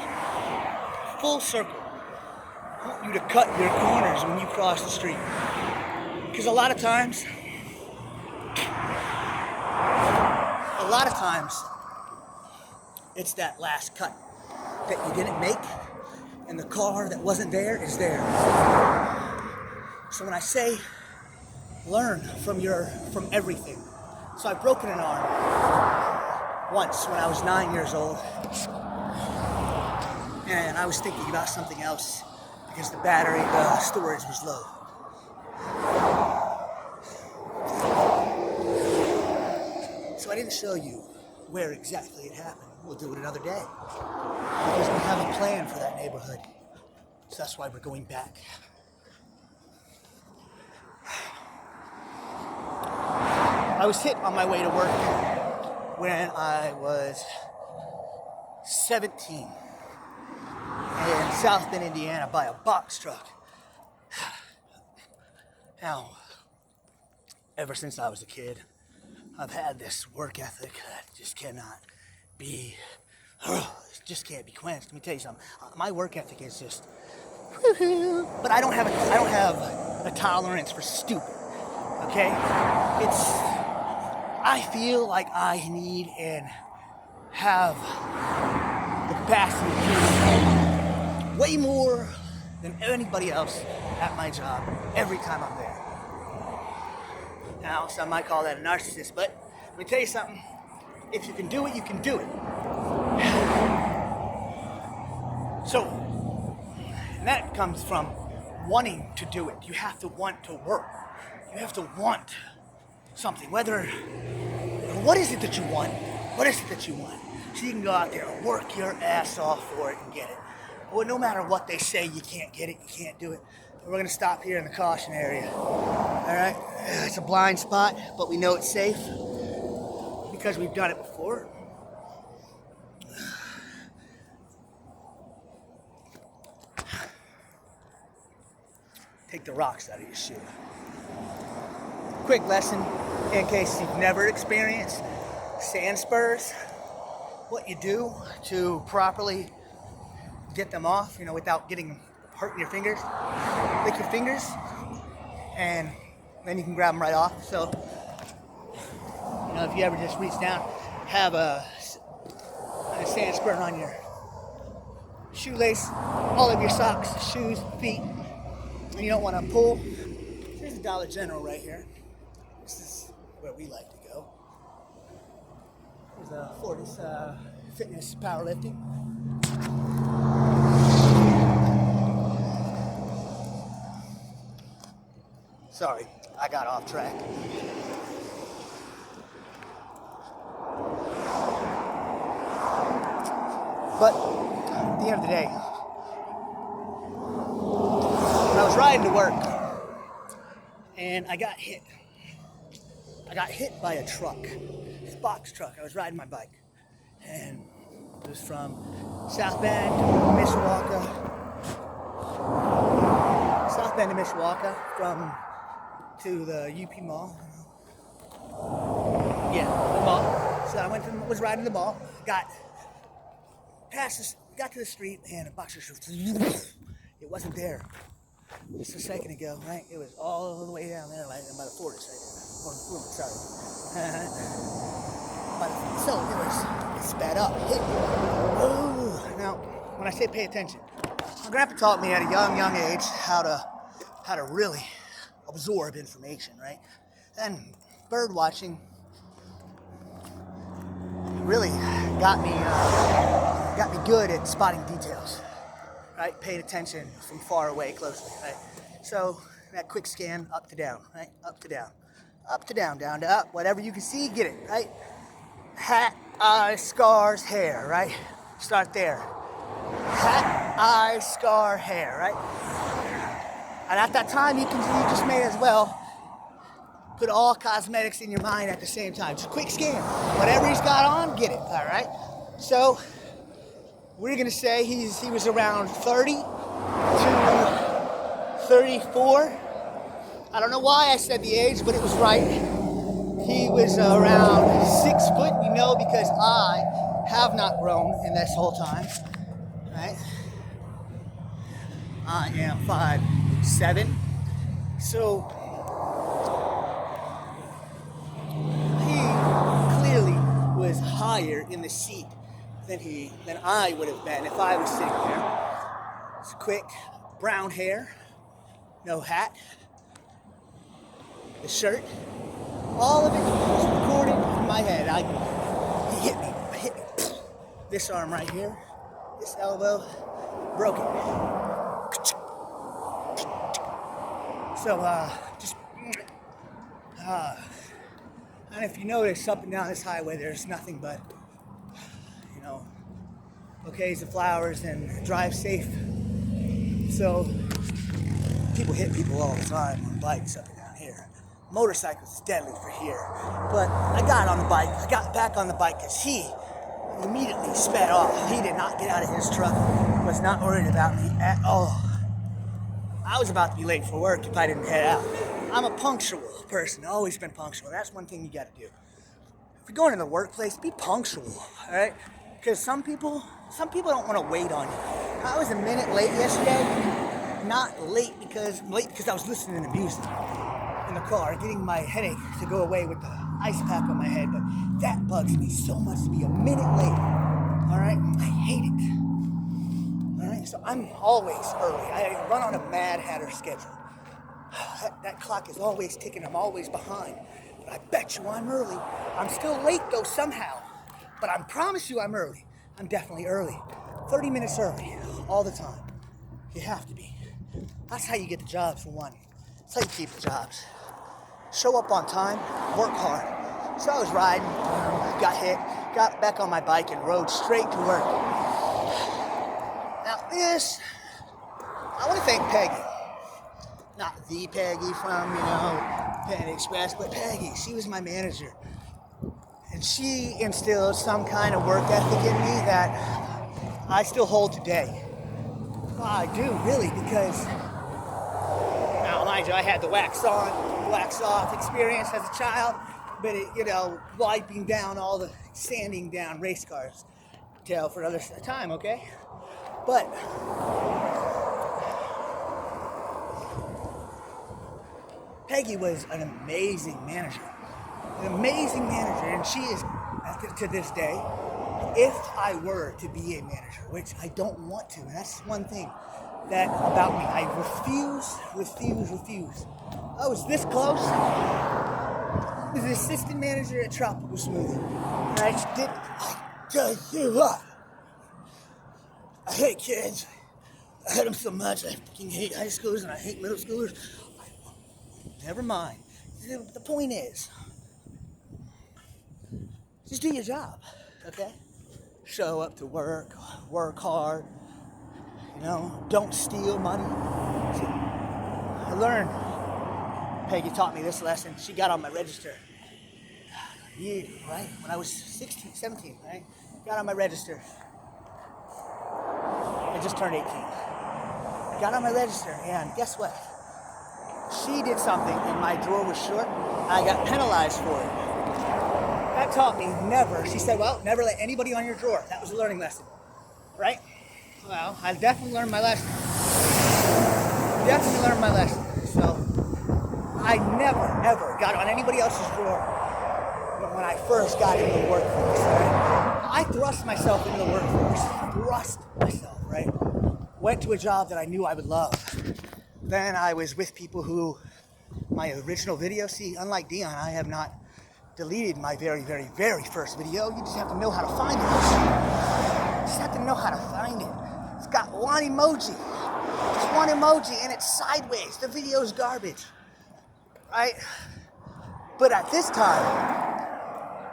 circle. I want you to cut your corners when you cross the street. Because a lot of times, it's that last cut that you didn't make, and the car that wasn't there is there. So when I say learn from everything. So I've broken an arm once when I was 9 years old, and I was thinking about something else because the storage was low. So I didn't show you where exactly it happened. We'll do it another day because we have a plan for that neighborhood. So that's why we're going back. I was hit on my way to work when I was 17 in South Bend, Indiana, by a box truck. Now, ever since I was a kid, I've had this work ethic that just can't be quenched. Let me tell you something. My work ethic is just, but I don't have a tolerance for stupid. Okay, I feel like I need and have the capacity to do way more than anybody else at my job every time I'm there. Now, some might call that a narcissist, but let me tell you something. If you can do it, you can do it. So, and that comes from wanting to do it. You have to want to work. You have to want something. What is it that you want? What is it that you want? So you can go out there and work your ass off for it and get it. Well, no matter what they say, you can't get it, you can't do it. We're going to stop here in the caution area. All right? It's a blind spot, but we know it's safe because we've done it before. Take the rocks out of your shoe. Quick lesson in case you've never experienced sand spurs. What you do to properly get them off, without hurting your fingers. Lick your fingers, and then you can grab them right off. So, if you ever just reach down, have a sand spur on your shoelace, all of your socks, shoes, feet, and you don't want to pull. There's a Dollar General right here. This is where we like to go. There's a Fortis Fitness Powerlifting. Sorry, I got off track. But at the end of the day, when I was riding to work and I got hit by a truck, this box truck. I was riding my bike, and it was from South Bend to Mishawaka, to the UP Mall. Yeah, the mall. So I was riding the mall, got to the street, and a boxer shoe. It wasn't there just a second ago, right? It was all the way down there, like by the Fortis, right there. Sorry. So it sped up, hit. Oh, now when I say pay attention, my grandpa taught me at a young age how to really absorb information, right? And bird watching really got me good at spotting details, right? Paying attention from far away closely, right? So that quick scan, up to down, right? Up to down, up to down, down to up. Whatever you can see, get it, right? Hat, eyes, scars, hair, right? Start there. Hat, eyes, scar, hair, right? And at that time, you just may as well put all cosmetics in your mind at the same time. Just quick scan. Whatever he's got on, get it, all right? So we're gonna say he was around 30 to 34. I don't know why I said the age, but it was right. He was around 6 foot, we know, because I have not grown in this whole time, right? I am 5'7". So he clearly was higher in the seat than I would have been if I was sitting there. It's quick, brown hair, no hat, the shirt, all of it was recorded in my head. He hit me. This arm right here, this elbow, broke it. So, and if you notice, up and down this highway, there's nothing but, bouquets of flowers and drive safe. So, people hit people all the time on bikes up and down here. Motorcycles is deadly for here. But I got back on the bike because he immediately sped off. He did not get out of his truck, was not worried about me at all. I was about to be late for work if I didn't head out. I'm a punctual person, always been punctual. That's one thing you gotta do. If you're going to the workplace, be punctual, all right? Because some people don't want to wait on you. I was a minute late yesterday. Not late because I was listening to music in the car, getting my headache to go away with the ice pack on my head. But that bugs me so much to be a minute late. All right, I hate it. All right, so I'm always early. I run on a Mad Hatter schedule. That clock is always ticking. I'm always behind. But I bet you I'm early. I'm still late though somehow. But I promise you I'm early. I'm definitely early. 30 minutes early, all the time. You have to be. That's how you get the jobs, for one. That's how you keep the jobs. Show up on time, work hard. So I was riding, got hit, got back on my bike and rode straight to work. Now this, I want to thank Peggy. Not the Peggy from, Panda Express, but Peggy. She was my manager. And she instilled some kind of work ethic in me that I still hold today. Well, I do, really, because, now mind you, I had the wax on, wax off experience as a child, but wiping down all the, sanding down race cars, tale for another time, okay? But Peggy was an amazing manager. An amazing manager, and she is, to this day, if I were to be a manager, which I don't want to, and that's one thing that about me, I refuse. I was this close. I was the assistant manager at Tropical Smoothie, and I just give up. I hate kids. I hate them so much. I fucking hate high schoolers and I hate middle schoolers. Never mind. The point is, just do your job, okay? Show up to work hard, don't steal money. See, I learned, Peggy taught me this lesson. She got on my register, right? When I was 16, 17, right? Got on my register. I just turned 18. Got on my register, and guess what? She did something, and my drawer was short. I got penalized for it. That taught me never. She said, well, never let anybody on your drawer. That was a learning lesson, right? Well, I definitely learned my lesson. So I never, ever got on anybody else's drawer when I first got into the workforce, right? I thrust myself into the workforce. Right? Went to a job that I knew I would love. Then I was with people who, my original video, see, unlike Dion, I have not deleted my very, very, very first video. You just have to know how to find it. It's got one emoji. Just one emoji and it's sideways. The video's garbage, right? But at this time,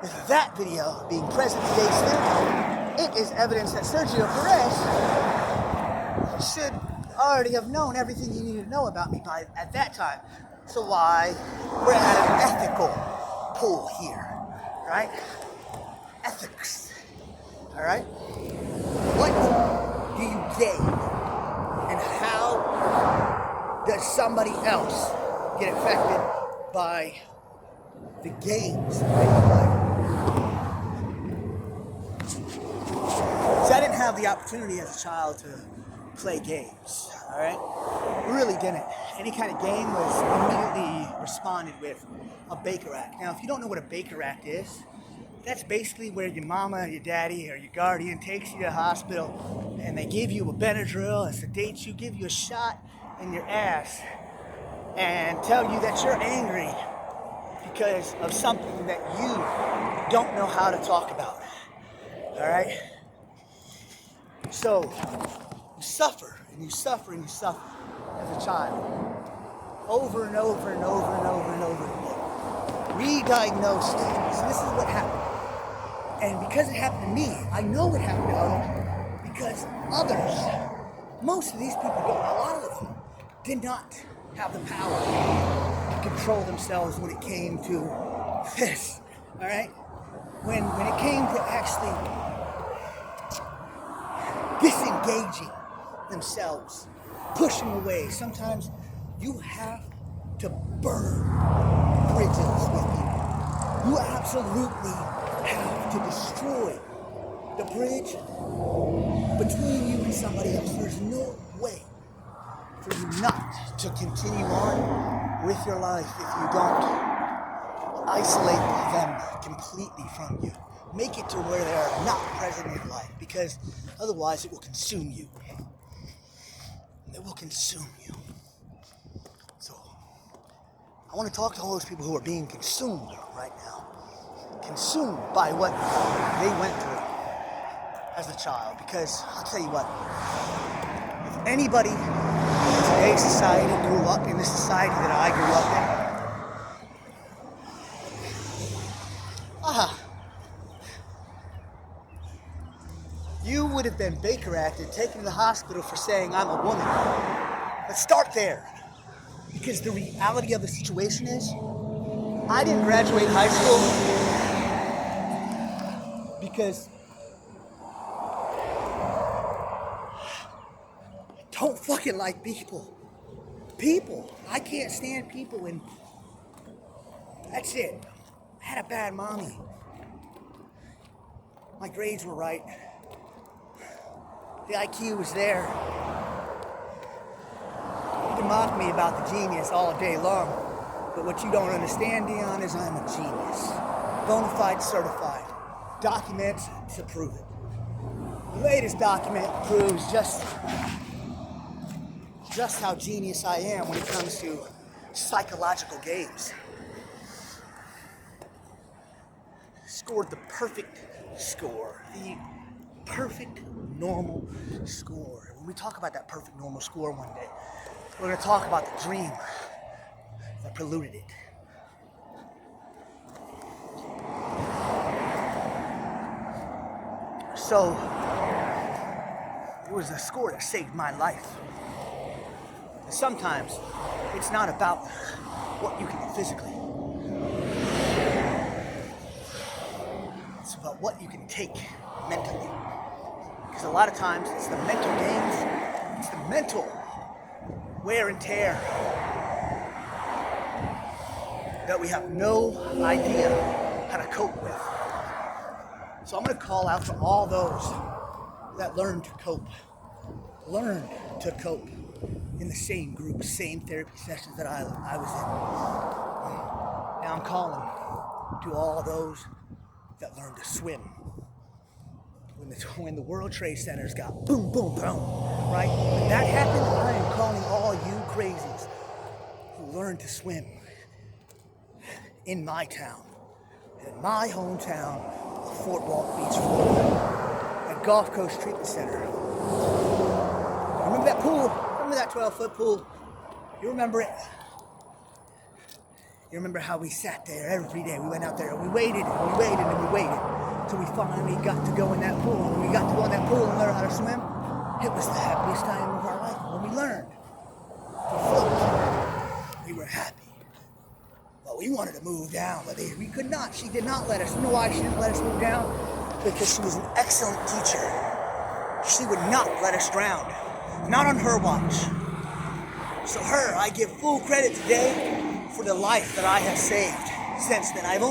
with that video being present today still, it is evidence that Sergio Perez should already have known everything you needed to know about me at that time. So why we're at an ethical pool here, right? Ethics, all right? What do you gain, and how does somebody else get affected by the games that you play? See, I didn't have the opportunity as a child to play games, all right? Really didn't. Any kind of game was immediately responded with a Baker Act. Now, if you don't know what a Baker Act is, that's basically where your mama, your daddy, or your guardian takes you to the hospital and they give you a Benadryl and sedate you, give you a shot in your ass, and tell you that you're angry because of something that you don't know how to talk about. All right? So, you suffer, and you suffer, and you suffer as a child. Over and over and over and over and over again. Re-diagnosed. So this is what happened. And because it happened to me, I know it happened to others because others, most of these people, a lot of them, did not have the power to control themselves when it came to this, all right? When it came to actually disengaging themselves, pushing away, sometimes you have to burn bridges with people. You absolutely have to destroy the bridge between you and somebody else. There's no way for you not to continue on with your life if you don't isolate them completely from you. Make it to where they are not present in your life, because otherwise it will consume you. It will consume you. So, I want to talk to all those people who are being consumed right now. Consumed by what they went through as a child. Because I'll tell you what, if anybody in today's society grew up in the society that I grew up in, you would have been Baker Acted, taken to the hospital for saying I'm a woman. Let's start there. Because the reality of the situation is, I didn't graduate high school because I don't fucking like people. People. I can't stand people, and that's it. I had a bad mommy. My grades were right. The IQ was there. You can mock me about the genius all day long, but what you don't understand, Dion, is I'm a genius. Bona fide, certified. Documents to prove it. The latest document proves just how genius I am when it comes to psychological games. Scored the perfect score. The perfect normal score. When we talk about that perfect normal score one day, we're going to talk about the dream that polluted it. So, it was a score that saved my life. And sometimes, it's not about what you can do physically. It's about what you can take mentally. Because a lot of times, it's the mental games, it's the mental wear and tear that we have no idea how to cope with. So I'm going to call out to all those that learned to cope. Learned to cope in the same group, same therapy sessions that I was in. Now I'm calling to all those that learned to swim. When the World Trade Centers got boom, boom, boom, right? When that happened, I am calling all you crazies who learned to swim in my town, in my hometown of Fort Walton Beach, Florida, at Gulf Coast Treatment Center. Remember that pool? Remember that 12-foot pool? You remember it? You remember how we sat there every day? We went out there and we waited and we waited and we waited until we finally got to go in that pool. When we got to go in that pool and learn how to swim, it was the happiest time of our life. When we learned to float, we were happy. But we wanted to move down, but we could not. She did not let us. You know why she didn't let us move down? Because she was an excellent teacher. She would not let us drown. Not on her watch. So her, I give full credit today for the life that I have saved since then. I've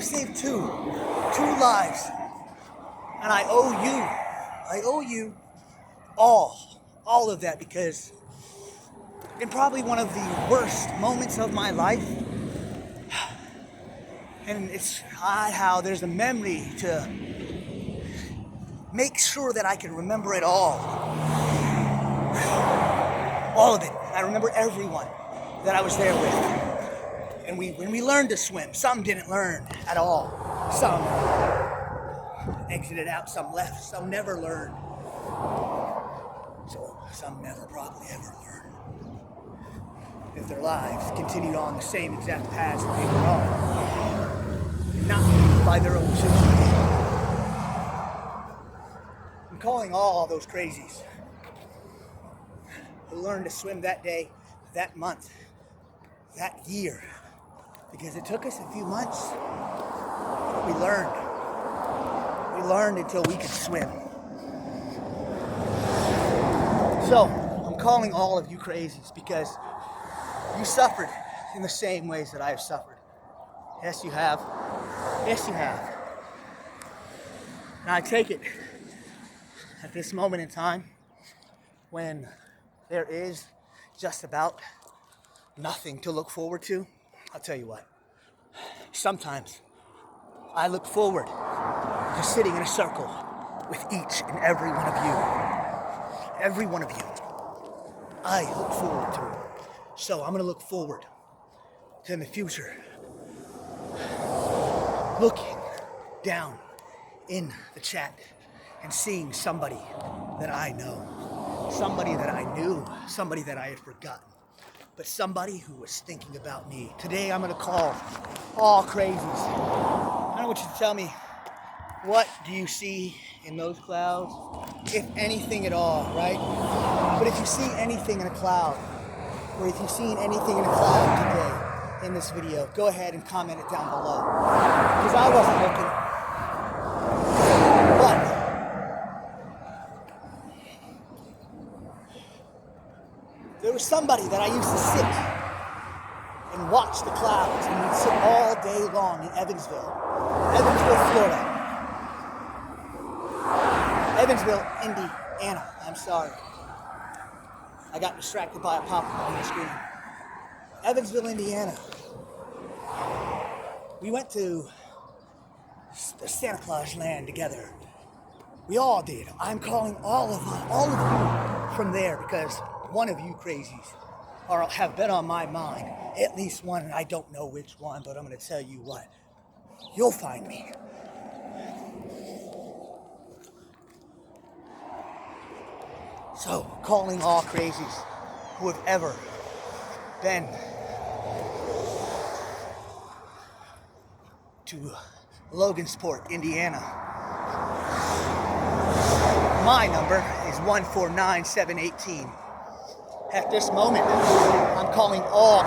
saved two lives. And I owe you all of that, because in probably one of the worst moments of my life, and it's odd how there's a memory to make sure that I can remember it all of it. I remember everyone that I was there with. And when we learned to swim, some didn't learn at all. Some exited out, some left, some never learned. So some never probably ever learned. If their lives continued on the same exact paths that they were on, not by their own choices. I'm calling all those crazies who learned to swim that day, that month, that year, because it took us a few months, but we learned. We learned until we could swim. So, I'm calling all of you crazies because you suffered in the same ways that I have suffered. Yes, you have. Yes, you have. And I take it at this moment in time when there is just about nothing to look forward to. I'll tell you what. Sometimes I look forward to sitting in a circle with each and every one of you. Every one of you. I look forward to it. So I'm going to look forward to, in the future, looking down in the chat and seeing somebody that I know, somebody that I knew, somebody that I had forgotten, but somebody who was thinking about me. Today I'm going to call all crazies. I want you to tell me, what do you see in those clouds? If anything at all, right? But if you see anything in a cloud, or if you've seen anything in a cloud today in this video, go ahead and comment it down below. Because I wasn't looking. But there was somebody that I used to sit and watch the clouds, and we'd sit all day long in Evansville, Florida. Evansville, Indiana. I'm sorry. I got distracted by a pop-up on the screen. Evansville, Indiana. We went to the Santa Claus land together. We all did. I'm calling all of you from there because one of you crazies have been on my mind. At least one, and I don't know which one, but I'm going to tell you what. You'll find me. So, calling all crazies who have ever been to Logansport, Indiana. My number is 149718. At this moment, I'm calling all